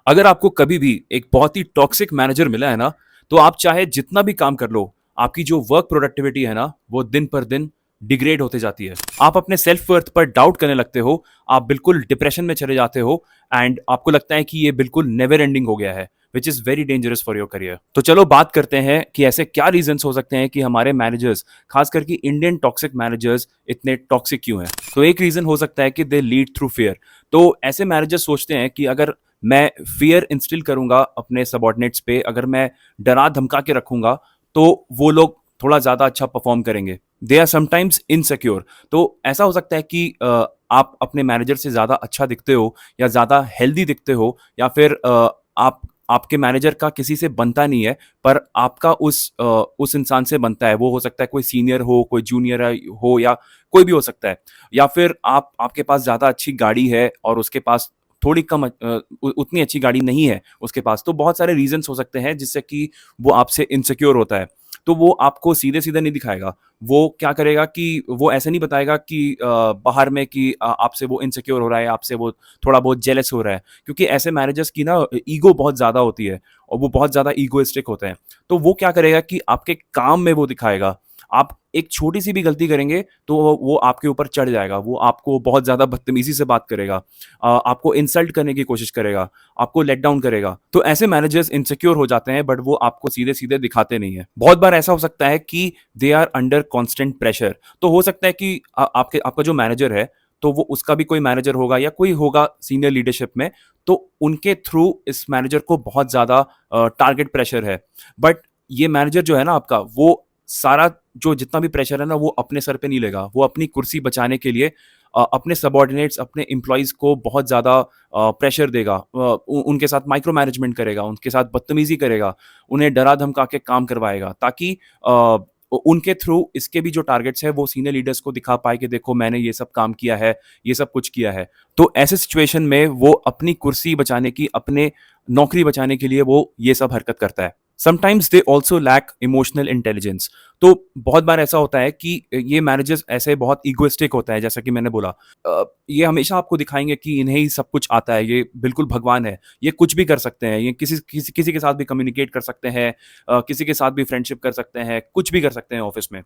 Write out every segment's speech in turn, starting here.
अगर आपको कभी भी एक बहुत ही टॉक्सिक मैनेजर मिला है ना, तो आप चाहे जितना भी काम कर लो, आपकी जो वर्क प्रोडक्टिविटी है ना, वो दिन पर दिन डिग्रेड होते जाती है। आप अपने सेल्फ वर्थ पर डाउट करने लगते हो, आप बिल्कुल डिप्रेशन में चले जाते हो एंड आपको लगता है कि ये बिल्कुल नेवर एंडिंग हो गया है, which is very dangerous for your career. तो चलो बात करते हैं कि ऐसे क्या रीजंस हो सकते हैं कि हमारे मैनेजर्स, खास करके इंडियन टॉक्सिक मैनेजर्स इतने टॉक्सिक क्यों हैं। तो एक रीजन हो सकता है कि दे लीड थ्रू फियर। तो ऐसे मैनेजर्स सोचते हैं कि अगर मैं फियर इंस्टिल करूंगा अपने सबॉर्डिनेट्स पे, अगर मैं डरा धमका के रखूंगा, तो वो लोग थोड़ा ज्यादा अच्छा परफॉर्म करेंगे। They are sometimes insecure. तो ऐसा हो सकता है कि आप अपने मैनेजर से ज्यादा अच्छा दिखते हो या ज्यादा हेल्दी दिखते हो, या फिर आप आपके मैनेजर का किसी से बनता नहीं है, पर आपका उस इंसान से बनता है। वो हो सकता है कोई सीनियर हो, कोई जूनियर हो, या कोई भी हो सकता है। या फिर आपके पास ज्यादा अच्छी गाड़ी है और उसके पास थोड़ी कम उतनी अच्छी गाड़ी नहीं है उसके पास। तो बहुत सारे रीजंस हो सकते हैं जिससे कि वो आपसे इनसिक्योर होता है। तो वो आपको सीधे सीधे नहीं दिखाएगा। वो क्या करेगा कि वो ऐसे नहीं बताएगा कि बाहर में कि आपसे वो इनसिक्योर हो रहा है, आपसे वो थोड़ा बहुत जेलस हो रहा है, क्योंकि ऐसे मैनेजर्स की ना ईगो बहुत ज़्यादा होती है और वो बहुत ज़्यादा ईगोइस्टिक होते हैं। तो वो क्या करेगा कि आपके काम में वो दिखाएगा। आप एक छोटी सी भी गलती करेंगे तो वो आपके ऊपर चढ़ जाएगा, वो आपको बहुत ज़्यादा बदतमीजी से बात करेगा, आपको इंसल्ट करने की कोशिश करेगा, आपको लेट डाउन करेगा। तो ऐसे मैनेजर्स इनसिक्योर हो जाते हैं, बट वो आपको सीधे सीधे दिखाते नहीं है। बहुत बार ऐसा हो सकता है कि they are under constant pressure. तो हो सकता है कि आपका जो मैनेजर है, तो वो उसका भी कोई मैनेजर होगा या कोई होगा सीनियर लीडरशिप में, तो उनके थ्रू इस मैनेजर को बहुत ज़्यादा टारगेट प्रेशर है। बट ये मैनेजर जो है ना आपका, वो सारा जो जितना भी प्रेशर है ना, वो अपने सर पे नहीं लेगा। वो अपनी कुर्सी बचाने के लिए अपने सबॉर्डिनेट्स, अपने एम्प्लॉइज़ को बहुत ज़्यादा प्रेशर देगा, उनके साथ माइक्रो मैनेजमेंट करेगा, उनके साथ बदतमीज़ी करेगा, उन्हें डरा धमका के काम करवाएगा, ताकि उनके थ्रू इसके भी जो टारगेट्स हैं वो सीनियर लीडर्स को दिखा पाए कि देखो मैंने ये सब काम किया है, ये सब कुछ किया है। तो ऐसे सिचुएशन में वो अपनी कुर्सी बचाने की, अपने नौकरी बचाने के लिए वो ये सब हरकत करता है। Sometimes they also lack emotional intelligence. तो बहुत बार ऐसा होता है कि ये मैनेजर्स ऐसे बहुत ईगोइस्टिक होता है, जैसा कि मैंने बोला। ये हमेशा आपको दिखाएंगे कि इन्हें ही सब कुछ आता है, ये बिल्कुल भगवान है, ये कुछ भी कर सकते हैं, ये किसी के साथ भी कम्युनिकेट कर सकते हैं, किसी के साथ भी फ्रेंडशिप कर सकते हैं, कुछ भी कर सकते हैं ऑफिस में।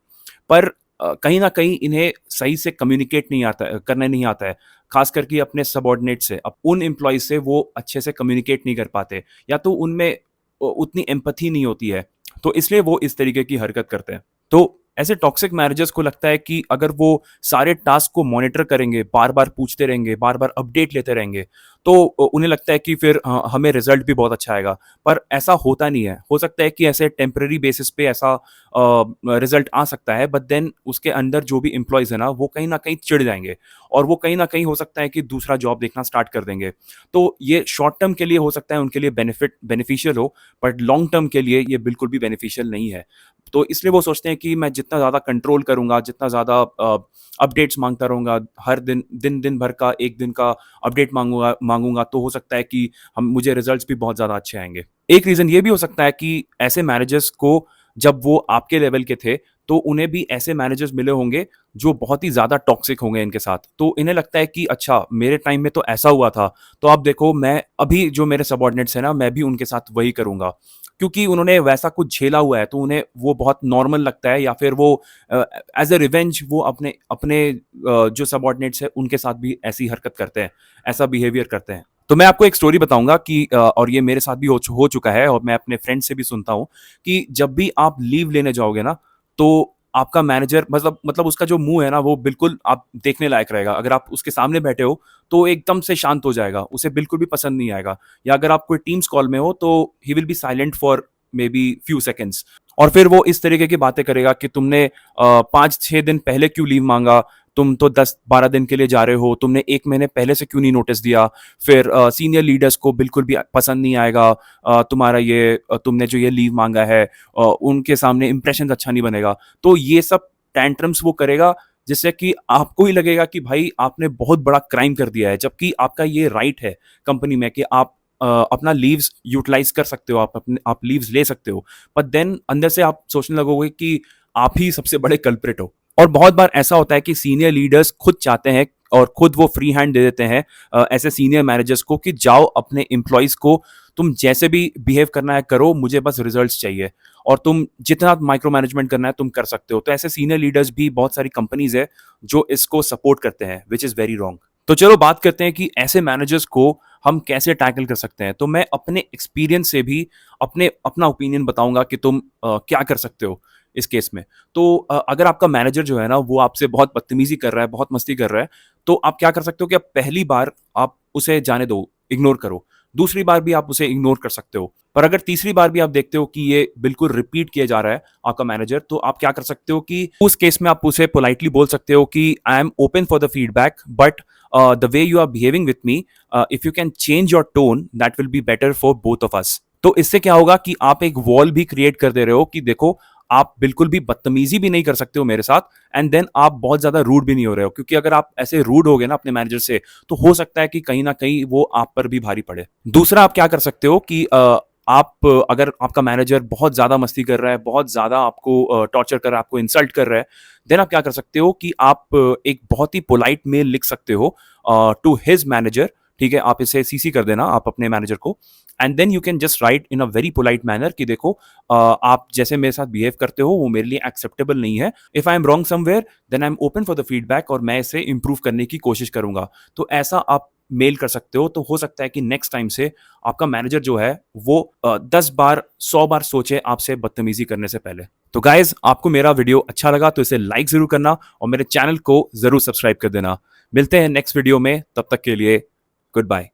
पर कहीं ना कहीं इन्हें सही से कम्युनिकेट नहीं आता करने नहीं आता है, खास करके अपने सबॉर्डिनेट से, उन एम्प्लॉयज से वो अच्छे से कम्युनिकेट नहीं कर पाते, या तो उनमें उतनी एम्पैथी नहीं होती है, तो इसलिए वो इस तरीके की हरकत करते हैं। तो ऐसे टॉक्सिक मैनेजर्स को लगता है कि अगर वो सारे टास्क को मॉनिटर करेंगे, बार-बार पूछते रहेंगे, बार-बार अपडेट लेते रहेंगे, तो उन्हें लगता है कि फिर हमें रिजल्ट भी बहुत अच्छा आएगा। पर ऐसा होता नहीं है। हो सकता है कि ऐसे टेम्परेरी बेसिस पे ऐसा रिजल्ट आ सकता है, बट देन उसके अंदर जो भी एम्प्लॉइज़ है ना, वो कहीं न कहीं चिढ़ जाएँगे और वो कहीं न कहीं हो सकता है कि दूसरा जॉब देखना स्टार्ट कर देंगे। तो ये शॉर्ट टर्म के लिए हो सकता है उनके लिए बेनिफिशियल हो, बट लॉन्ग टर्म के लिए ये बिल्कुल भी बेनिफिशियल नहीं है। तो इसलिए वो सोचते हैं कि मैं जितना ज़्यादा कंट्रोल करूँगा, जितना ज़्यादा अपडेट्स माँगता रहूँगा, हर दिन भर का 1 दिन का अपडेट माँगूँगा, तो हो सकता है कि हम मुझे रिजल्ट्स भी बहुत ज़्यादा अच्छे आएँगे। एक रीज़न ये भी हो सकता है कि ऐसे मैनेजर्स को, जब वो आपके लेवल के थे, तो उन्हें भी ऐसे मैनेजर्स मिले होंगे जो बहुत ही ज़्यादा टॉक्सिक होंगे इनके साथ। तो इन्हें लगता है कि अच्छा, मेरे टाइम में तो ऐसा हुआ था, तो अब देखो मैं अभी जो मेरे सबॉर्डिनेट्स हैं ना, मैं भी उनके साथ वही करूँगा। क्योंकि उन्होंने वैसा कुछ झेला हुआ है, तो उन्हें वो बहुत नॉर्मल लगता है, या फिर वो एज़ अ रिवेंज वो अपने अपने जो सबॉर्डिनेट्स हैं उनके साथ भी ऐसी हरकत करते हैं, ऐसा बिहेवियर करते हैं। तो मैं आपको एक स्टोरी बताऊँगा कि और ये मेरे साथ भी हो चुका है और मैं अपने फ्रेंड से भी सुनता हूँ कि जब भी आप लीव लेने जाओगे ना, तो आपका मैनेजर, मतलब उसका जो मुँह है ना, वो बिल्कुल आप देखने लायक रहेगा। अगर आप उसके सामने बैठे हो, तो एकदम से शांत हो जाएगा, उसे बिल्कुल भी पसंद नहीं आएगा। या अगर आप कोई टीम्स कॉल में हो, तो he will be silent for may be few seconds, और फिर वो इस तरीके की बातें करेगा कि तुमने 5-6 दिन पहले क्यों लीव माँगा? तुम तो 10-12 दिन के लिए जा रहे हो, तुमने 1 महीने पहले से क्यों नहीं नोटिस दिया? फिर सीनियर लीडर्स को बिल्कुल भी पसंद नहीं आएगा तुम्हारा ये तुमने जो ये लीव माँगा है, उनके सामने इंप्रेशन अच्छा नहीं बनेगा। तो ये सब टैंट्रम्स वो करेगा, जिससे कि आपको ही लगेगा कि भाई आपने बहुत बड़ा क्राइम कर दिया है, जबकि आपका ये राइट है कंपनी में कि आप अपना लीव्स यूटिलाइज़ कर सकते हो, आप लीव्स ले सकते हो। बट देन अंदर से आप सोचने लगोगे कि आप ही सबसे बड़े कल्प्रिट हो। और बहुत बार ऐसा होता है कि सीनियर लीडर्स खुद चाहते हैं, और खुद वो फ्री हैंड दे देते हैं ऐसे सीनियर मैनेजर्स को कि जाओ अपने एम्प्लॉयज़ को तुम जैसे भी बिहेव करना है करो, मुझे बस रिजल्ट्स चाहिए और तुम जितना माइक्रो मैनेजमेंट करना है तुम कर सकते हो। तो ऐसे सीनियर लीडर्स भी बहुत सारी कंपनीज़ है जो इसको सपोर्ट करते हैं, व्हिच इज़ वेरी रॉन्ग। तो चलो बात करते हैं कि ऐसे मैनेजर्स को हम कैसे टैकल कर सकते हैं। तो मैं अपने एक्सपीरियंस से भी अपना ओपिनियन बताऊँगा कि तुम क्या कर सकते हो इस केस में। तो अगर आपका मैनेजर जो है ना वो आपसे बहुत बदतमीज़ी कर रहा है, बहुत मस्ती कर रहा है, तो आप क्या कर सकते हो कि आप पहली बार आप उसे जाने दो, इग्नोर करो। दूसरी बार भी आप उसे इग्नोर कर सकते हो। पर अगर तीसरी बार भी आप देखते हो कि ये बिल्कुल रिपीट किया जा रहा है आपका मैनेजर, तो आप क्या कर सकते हो कि उस केस में आप उसे पोलाइटली बोल सकते हो कि I am open for the feedback but the way you are behaving with me, if you can change your tone that will be better for both of us. तो इससे क्या होगा कि आप एक वॉल भी क्रिएट कर दे रहे हो कि देखो आप बिल्कुल भी बदतमीजी भी नहीं कर सकते हो मेरे साथ एंड देन आप बहुत ज्यादा रूड भी नहीं हो रहे हो, क्योंकि अगर आप ऐसे रूड हो गए ना अपने मैनेजर से तो हो सकता है कि कहीं ना कहीं वो आप पर भी भारी पड़े। दूसरा आप क्या कर सकते हो कि आप अगर आपका मैनेजर बहुत ज्यादा मस्ती कर रहा है, बहुत ज्यादा आपको टॉर्चर कर रहा है, आपको इंसल्ट कर रहा है, देन आप क्या कर सकते हो कि आप एक बहुत ही पोलाइट मेल लिख सकते हो टू हिज मैनेजर। ठीक है, आप इसे सीसी कर देना आप अपने मैनेजर को and then you can just write in a very polite manner कि देखो आप जैसे मेरे साथ बिहेव करते हो वो मेरे लिए एक्सेप्टेबल नहीं है। If I am wrong somewhere then I am open for the feedback और मैं इसे इंप्रूव करने की कोशिश करूंगा। तो ऐसा आप मेल कर सकते हो। तो हो सकता है कि नेक्स्ट टाइम से आपका मैनेजर जो है वो 10 बार 100 बार सोचे आपसे बदतमीजी करने से पहले। तो गाइज आपको मेरा वीडियो अच्छा लगा तो इसे लाइक जरूर करना और मेरे चैनल को जरूर सब्सक्राइब कर देना। मिलते हैं नेक्स्ट वीडियो में, तब तक के लिए गुड बाय।